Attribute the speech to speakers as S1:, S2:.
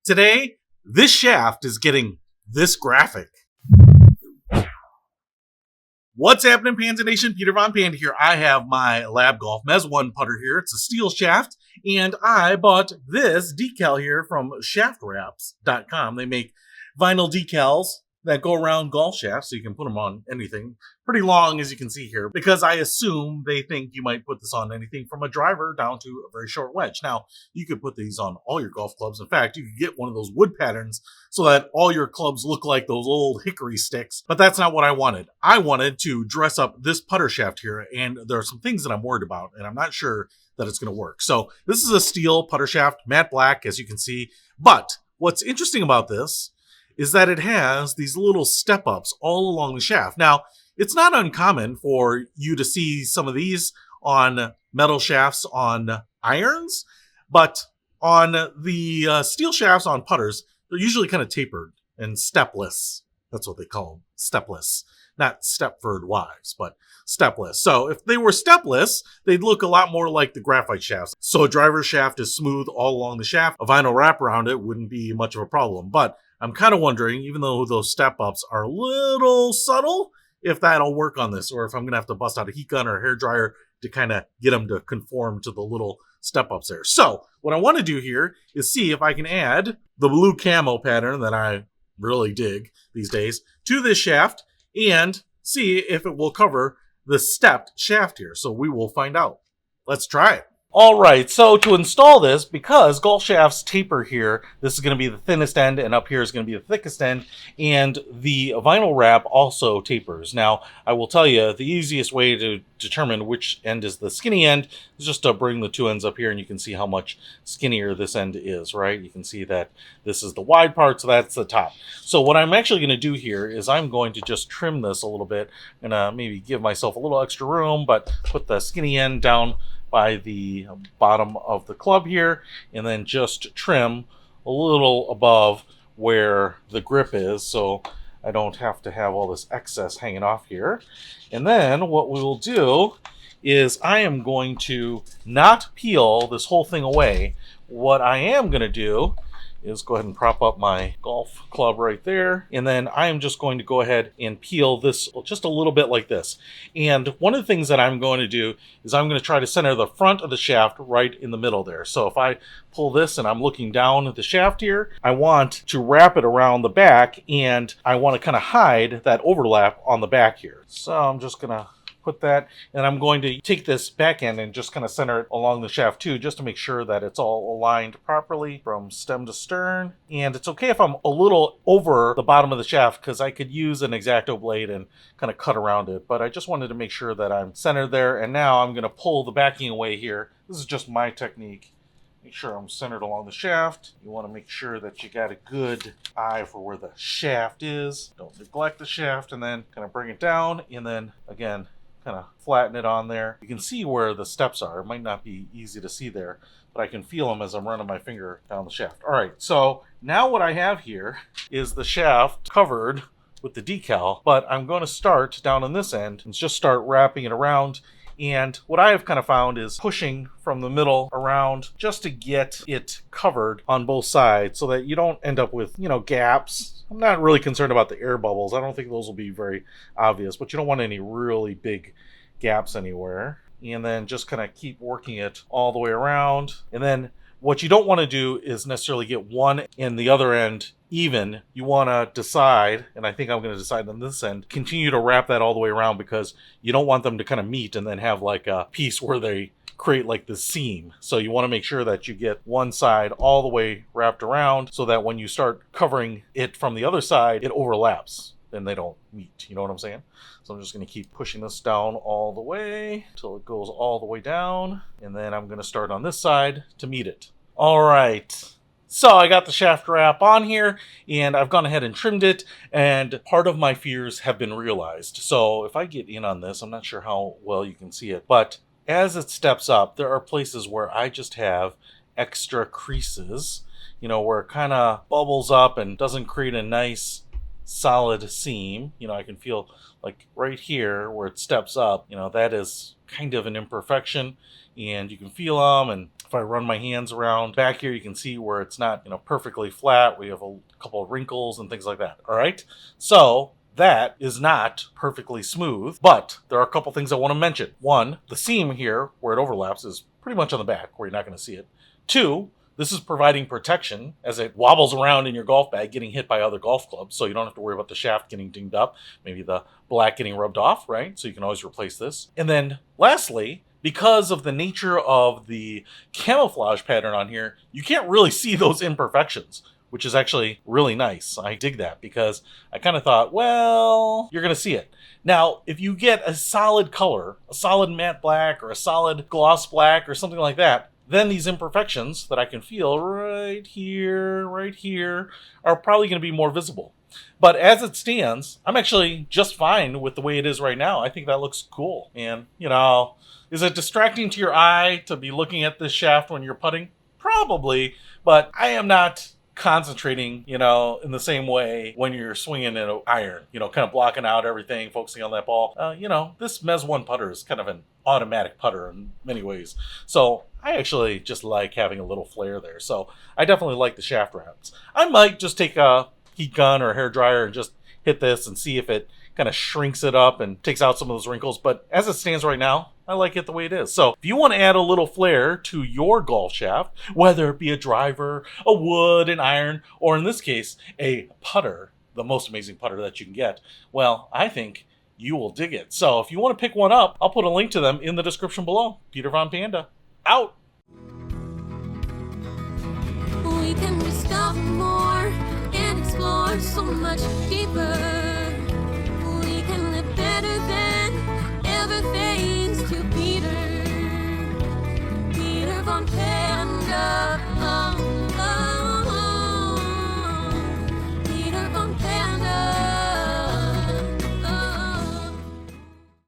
S1: Today, this shaft is getting this graphic. What's happening, Panda Nation? Peter Von Panda here. I have my Lab Golf Mez 1 putter here. It's a steel shaft, and I bought this decal here from shaftwraps.com. They make vinyl decals that go around golf shafts, so you can put them on anything. Pretty long, as you can see here, because I assume they think you might put this on anything from a driver down to a very short wedge. Now, you could put these on all your golf clubs. In fact, you could get one of those wood patterns so that all your clubs look like those old hickory sticks, but that's not what I wanted. I wanted to dress up this putter shaft here, and there are some things that I'm worried about, and I'm not sure that it's going to work. So this is a steel putter shaft, matte black, as you can see, but what's interesting about this is that it has these little step-ups all along the shaft. Now, it's not uncommon for you to see some of these on metal shafts on irons, but on the steel shafts on putters, they're usually kind of tapered and stepless. That's what they call them, stepless. Not Stepford wives, but stepless. So if they were stepless, they'd look a lot more like the graphite shafts. So a driver's shaft is smooth all along the shaft. A vinyl wrap around it wouldn't be much of a problem. But I'm kind of wondering, even though those step-ups are a little subtle, if that'll work on this, or if I'm going to have to bust out a heat gun or a hairdryer to kind of get them to conform to the little step-ups there. So what I want to do here is see if I can add the blue camo pattern that I really dig these days to this shaft and see if it will cover the stepped shaft here. So we will find out. Let's try it. All right, so to install this, because golf shafts taper here, this is going to be the thinnest end, and up here is going to be the thickest end, and the vinyl wrap also tapers. Now, I will tell you, the easiest way to determine which end is the skinny end is just to bring the two ends up here, and you can see how much skinnier this end is, right? You can see that this is the wide part, so that's the top. So what I'm actually going to do here is I'm going to just trim this a little bit, and maybe give myself a little extra room, but put the skinny end down by the bottom of the club here, and then just trim a little above where the grip is so I don't have to have all this excess hanging off here. And then what we will do is I am going to not peel this whole thing away. What I am going to do is go ahead and prop up my golf club right there. And then I am just going to go ahead and peel this just a little bit like this. And one of the things that I'm going to do is I'm going to try to center the front of the shaft right in the middle there. So if I pull this and I'm looking down at the shaft here, I want to wrap it around the back, and I want to kind of hide that overlap on the back here. So I'm just going to put that, and I'm going to take this back end and just kind of center it along the shaft too, just to make sure that it's all aligned properly from stem to stern. And it's okay if I'm a little over the bottom of the shaft, because I could use an X-Acto blade and kind of cut around it, but I just wanted to make sure that I'm centered there. And now I'm going to pull the backing away here. This is just my technique. Make sure I'm centered along the shaft. You want to make sure that you got a good eye for where the shaft is. Don't neglect the shaft, and then kind of bring it down, and then again kind of flatten it on there. You can see where the steps are. It might not be easy to see there, but I can feel them as I'm running my finger down the shaft. All right, so now what I have here is the shaft covered with the decal, but I'm going to start down on this end and just start wrapping it around. And what I have kind of found is pushing from the middle around just to get it covered on both sides so that you don't end up with, gaps. I'm not really concerned about the air bubbles. I don't think those will be very obvious, but you don't want any really big gaps anywhere. And then just kind of keep working it all the way around. And then what you don't want to do is necessarily get one and the other end even. You want to decide, and I think I'm going to decide on this end, continue to wrap that all the way around, because you don't want them to kind of meet and then have like a piece where they create like the seam. So you want to make sure that you get one side all the way wrapped around so that when you start covering it from the other side, it overlaps and they don't meet. You know what I'm saying? So I'm just going to keep pushing this down all the way until it goes all the way down. And then I'm going to start on this side to meet it. All right. So I got the shaft wrap on here, and I've gone ahead and trimmed it, and part of my fears have been realized. So if I get in on this, I'm not sure how well you can see it, but as it steps up, there are places where I just have extra creases, where it kind of bubbles up and doesn't create a nice solid seam. I can feel like right here where it steps up, that is kind of an imperfection, and you can feel them, and If I run my hands around back here, you can see where it's not, perfectly flat. We have a couple of wrinkles and things like that. All right. So that is not perfectly smooth, but there are a couple things I want to mention. One, the seam here where it overlaps is pretty much on the back where you're not going to see it. Two, this is providing protection as it wobbles around in your golf bag, getting hit by other golf clubs, so you don't have to worry about the shaft getting dinged up, maybe the black getting rubbed off, right? So you can always replace this. And then lastly, because of the nature of the camouflage pattern on here, you can't really see those imperfections, which is actually really nice. I dig that because I kind of thought, well, you're going to see it. Now, if you get a solid color, a solid matte black or a solid gloss black or something like that, then these imperfections that I can feel right here, are probably going to be more visible. But as it stands, I'm actually just fine with the way it is right now. I think that looks cool. And, is it distracting to your eye to be looking at this shaft when you're putting? Probably, but I am not concentrating, in the same way when you're swinging an iron, kind of blocking out everything, focusing on that ball. This Mez 1 putter is kind of an automatic putter in many ways. So I actually just like having a little flair there. So I definitely like the shaft wraps. I might just take a heat gun or a hair dryer and just hit this and see if it kind of shrinks it up and takes out some of those wrinkles. But as it stands right now, I like it the way it is. So if you want to add a little flair to your golf shaft, whether it be a driver, a wood, an iron, or in this case, a putter, the most amazing putter that you can get, well, I think you will dig it. So if you want to pick one up, I'll put a link to them in the description below. Peter Von Panda, out!
S2: We can discover more and explore so much deeper.